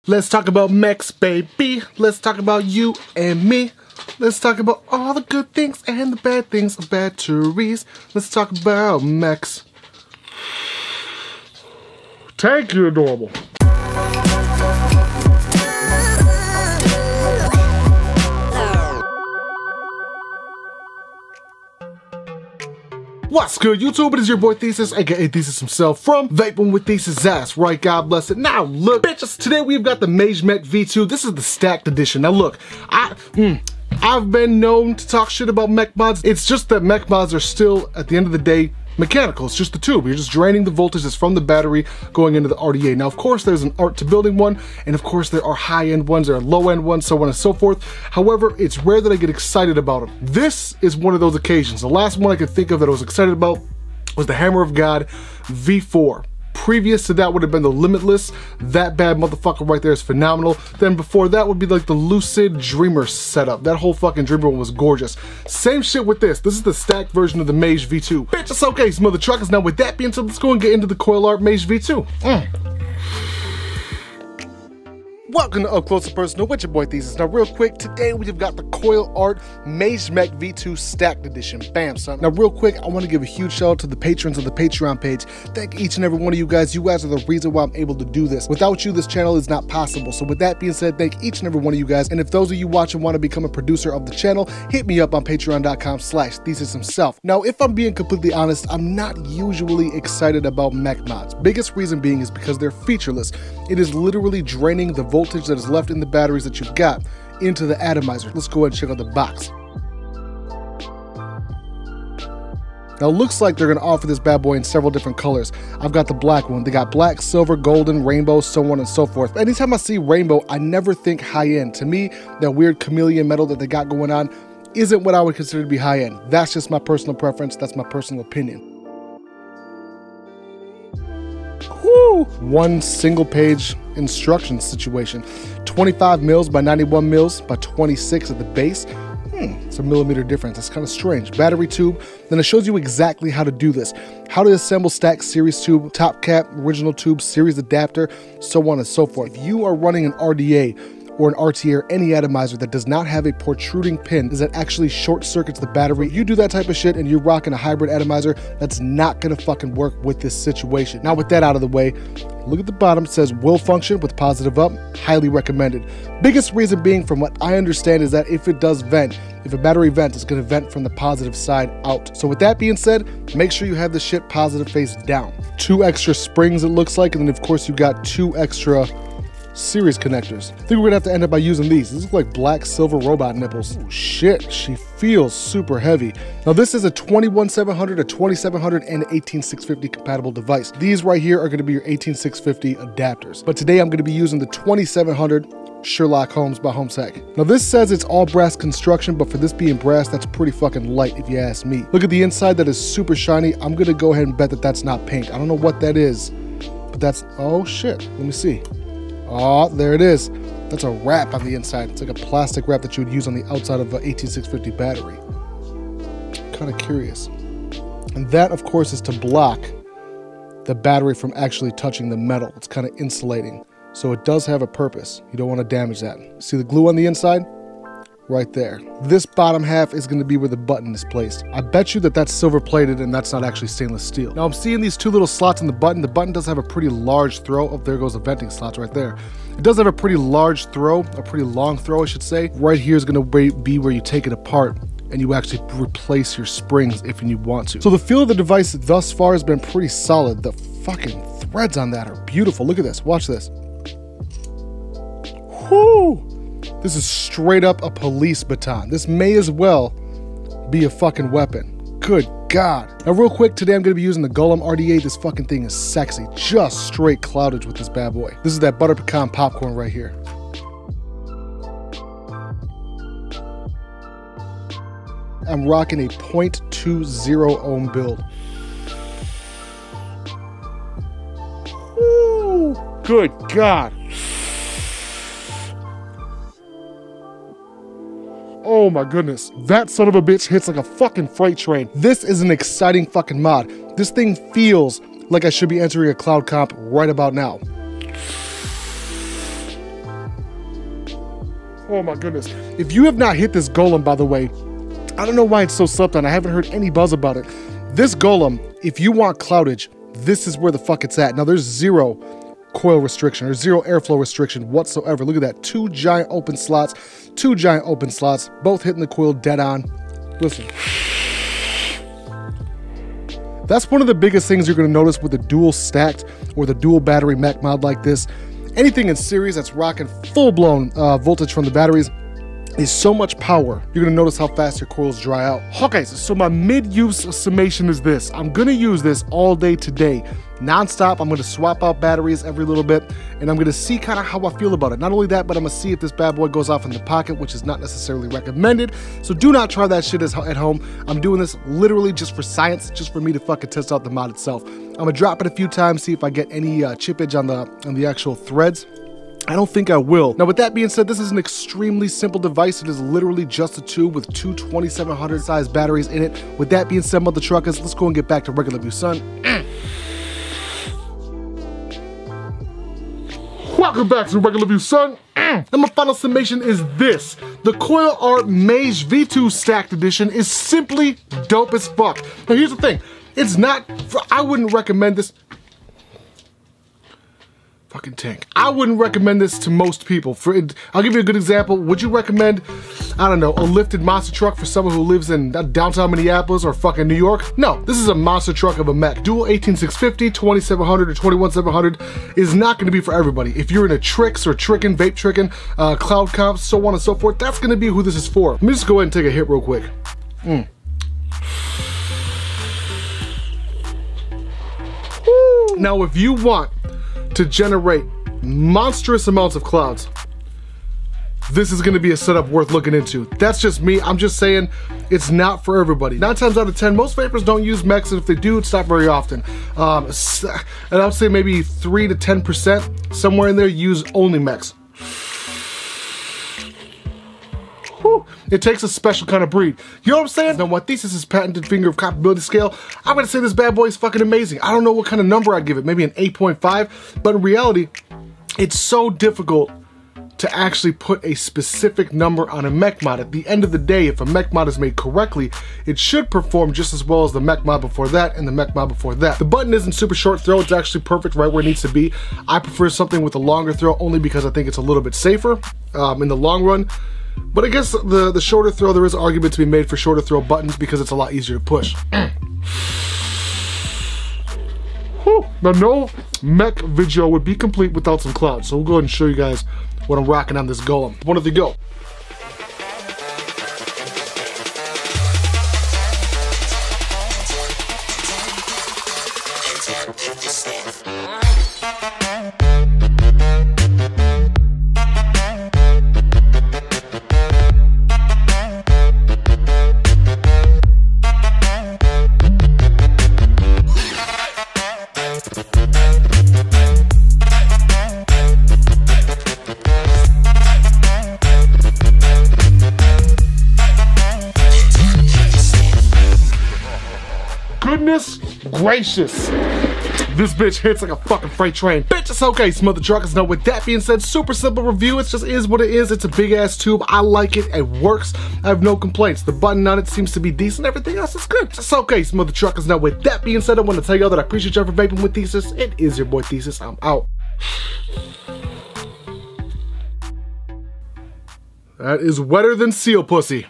Let's talk about mechs, baby. Let's talk about you and me. Let's talk about all the good things and the bad things of batteries. Let's talk about mechs. Thank you, Adorable. What's good, YouTube? It is your boy Thesis, aka Thesis himself, from Vaping with Thesis. That's right, God bless it. Now look, bitches, today we've got the Mage Mech V2. This is the stacked edition. Now look, I've been known to talk shit about mech mods. It's just that mech mods are still, at the end of the day, mechanical. It's just the tube. You're just draining the voltage that's from the battery going into the RDA. Now, of course, there's an art to building one, and of course, there are high-end ones, there are low-end ones, so on and so forth. However, it's rare that I get excited about them. This is one of those occasions. The last one I could think of that I was excited about was the Hammer of God V4. Previous to that would have been the Limitless. That bad motherfucker right there is phenomenal. Then before that would be like the Lucid Dreamer setup. That whole fucking Dreamer one was gorgeous. Same shit with this. This is the stacked version of the Mage V2. Bitch, it's okay, some other truckers. Now with that being said, let's go and get into the Coil Art Mage V2. Welcome to Up Close and Personal with your boy Thesis. Now real quick, today we've got the Coil Art Mage Mech V2 Stacked Edition. Bam, son. Now real quick, I want to give a huge shout out to the patrons of the Patreon page. Thank each and every one of you guys. You guys are the reason why I'm able to do this. Without you, this channel is not possible. So with that being said, thank each and every one of you guys. And if those of you watching want to become a producer of the channel, hit me up on patreon.com/ThesisHimself. Now, if I'm being completely honest, I'm not usually excited about mech mods. Biggest reason being is because they're featureless. It is literally draining the voltage that is left in the batteries that you've got into the atomizer. Let's go ahead and check out the box. Now it looks like they're going to offer this bad boy in several different colors. I've got the black one. They got black, silver, golden, rainbow, so on and so forth. Anytime I see rainbow, I never think high end. To me, that weird chameleon metal that they got going on isn't what I would consider to be high end. That's just my personal preference. That's my personal opinion. Woo! One single page instruction situation. 25 mils by 91 mils by 26 at the base. It's a millimeter difference. That's kind of strange. Battery tube. Then it shows you exactly how to do this. How to assemble stack series tube, top cap, original tube, series adapter, so on and so forth. If you are running an RDA or an RTA or any atomizer that does not have a protruding pin that actually short circuits the battery, you do that type of shit and you're rocking a hybrid atomizer, that's not gonna fucking work with this situation. Now with that out of the way, look at the bottom, it says will function with positive up, highly recommended. Biggest reason being, from what I understand, is that if it does vent, if a battery vents, it's gonna vent from the positive side out. So with that being said, make sure you have the shit positive face down. 2 extra springs it looks like, and then of course you got 2 extra series connectors. I think we're gonna have to end up by using these. These look like black silver robot nipples. Oh shit, she feels super heavy. Now this is a 21700, a 2700, and an 18650 compatible device. These right here are gonna be your 18650 adapters. But today I'm gonna be using the 2700 Sherlock Holmes by HomeTech. Now this says it's all brass construction, but for this being brass, that's pretty fucking light if you ask me. Look at the inside, that is super shiny. I'm gonna go ahead and bet that that's not paint. I don't know what that is, but that's, oh shit, let me see. Oh, there it is. That's a wrap on the inside. It's like a plastic wrap that you would use on the outside of an 18650 battery. Kind of curious. And that, of course, is to block the battery from actually touching the metal. It's kind of insulating. So it does have a purpose. You don't want to damage that. See the glue on the inside? Right there. This bottom half is going to be where the button is placed. I bet you that that's silver plated and that's not actually stainless steel. Now I'm seeing these 2 little slots in the button. The button does have a pretty large throw. Oh, there goes the venting slots right there. It does have a pretty large throw, a pretty long throw I should say. Right here is going to be where you take it apart and you actually replace your springs if you want to. So the feel of the device thus far has been pretty solid. The fucking threads on that are beautiful. Look at this. Watch this. Whoo! This is straight up a police baton. This may as well be a fucking weapon. Good God. Now real quick, today I'm going to be using the Golem RDA. This fucking thing is sexy. Just straight cloudage with this bad boy. This is that butter pecan popcorn right here. I'm rocking a 0.20 ohm build. Woo! Good God. Oh my goodness, that son of a bitch hits like a fucking freight train. This is an exciting fucking mod. This thing feels like I should be entering a cloud comp right about now. Oh my goodness. If you have not hit this golem, by the way, I don't know why it's so slept on. I haven't heard any buzz about it. This golem, if you want cloudage, this is where the fuck it's at. Now there's zero coil restriction or zero airflow restriction whatsoever. Look at that, two giant open slots, both hitting the coil dead on. Listen. That's one of the biggest things you're gonna notice with the dual stacked or the dual battery mech mod like this. Anything in series that's rocking full-blown voltage from the batteries is so much power. You're gonna notice how fast your coils dry out. Okay, so my mid-use summation is this. I'm gonna use this all day today, non-stop. I'm gonna swap out batteries every little bit, and I'm gonna see kind of how I feel about it. Not only that, but I'm gonna see if this bad boy goes off in the pocket, which is not necessarily recommended. So do not try that shit at home. I'm doing this literally just for science, just for me to fucking test out the mod itself. I'm gonna drop it a few times, see if I get any chippage on the actual threads. I don't think I will. Now, with that being said, this is an extremely simple device. It is literally just a tube with two 2700 size batteries in it. With that being said, mother truckers, let's go and get back to regular view, son. Welcome back to regular view, son. And my final summation is this. The Coil Art Mage V2 Stacked Edition is simply dope as fuck. Now, here's the thing. It's not, I wouldn't recommend this. Fucking tank. I wouldn't recommend this to most people. I'll give you a good example. Would you recommend, I don't know, a lifted monster truck for someone who lives in downtown Minneapolis or fucking New York? No, this is a monster truck of a mech. Dual 18650, 2700 or 21700 is not gonna be for everybody. If you're into tricks or tricking, vape tricking, cloud comps, so on and so forth, that's gonna be who this is for. Let me just go ahead and take a hit real quick. Now, if you want to generate monstrous amounts of clouds, this is gonna be a setup worth looking into. That's just me. I'm just saying it's not for everybody. 9 times out of 10, most vapors don't use mechs, and if they do, it's not very often. And I would say maybe 3 to 10%, somewhere in there, use only mechs. It takes a special kind of breed. You know what I'm saying? Now, what Thesis' patented finger of compatibility scale, I'm gonna say this bad boy is fucking amazing. I don't know what kind of number I'd give it, maybe an 8.5, but in reality, it's so difficult to actually put a specific number on a mech mod. At the end of the day, if a mech mod is made correctly, it should perform just as well as the mech mod before that and the mech mod before that. The button isn't super short throw, it's actually perfect right where it needs to be. I prefer something with a longer throw only because I think it's a little bit safer in the long run. But I guess the shorter throw, there is an argument to be made for shorter throw buttons because it's a lot easier to push. Now, no mech video would be complete without some clouds, so we'll go ahead and show you guys what I'm rocking on this golem. One of the go. Goodness gracious. This bitch hits like a fucking freight train. Bitch, it's okay, mother truckers. Now, with that being said, super simple review. It just is what it is. It's a big ass tube. I like it. It works. I have no complaints. The button on it seems to be decent. Everything else is good. Just okay, mother truckers. Now, with that being said, I want to tell y'all that I appreciate y'all for vaping with Thesis. It is your boy Thesis. I'm out. That is wetter than seal pussy.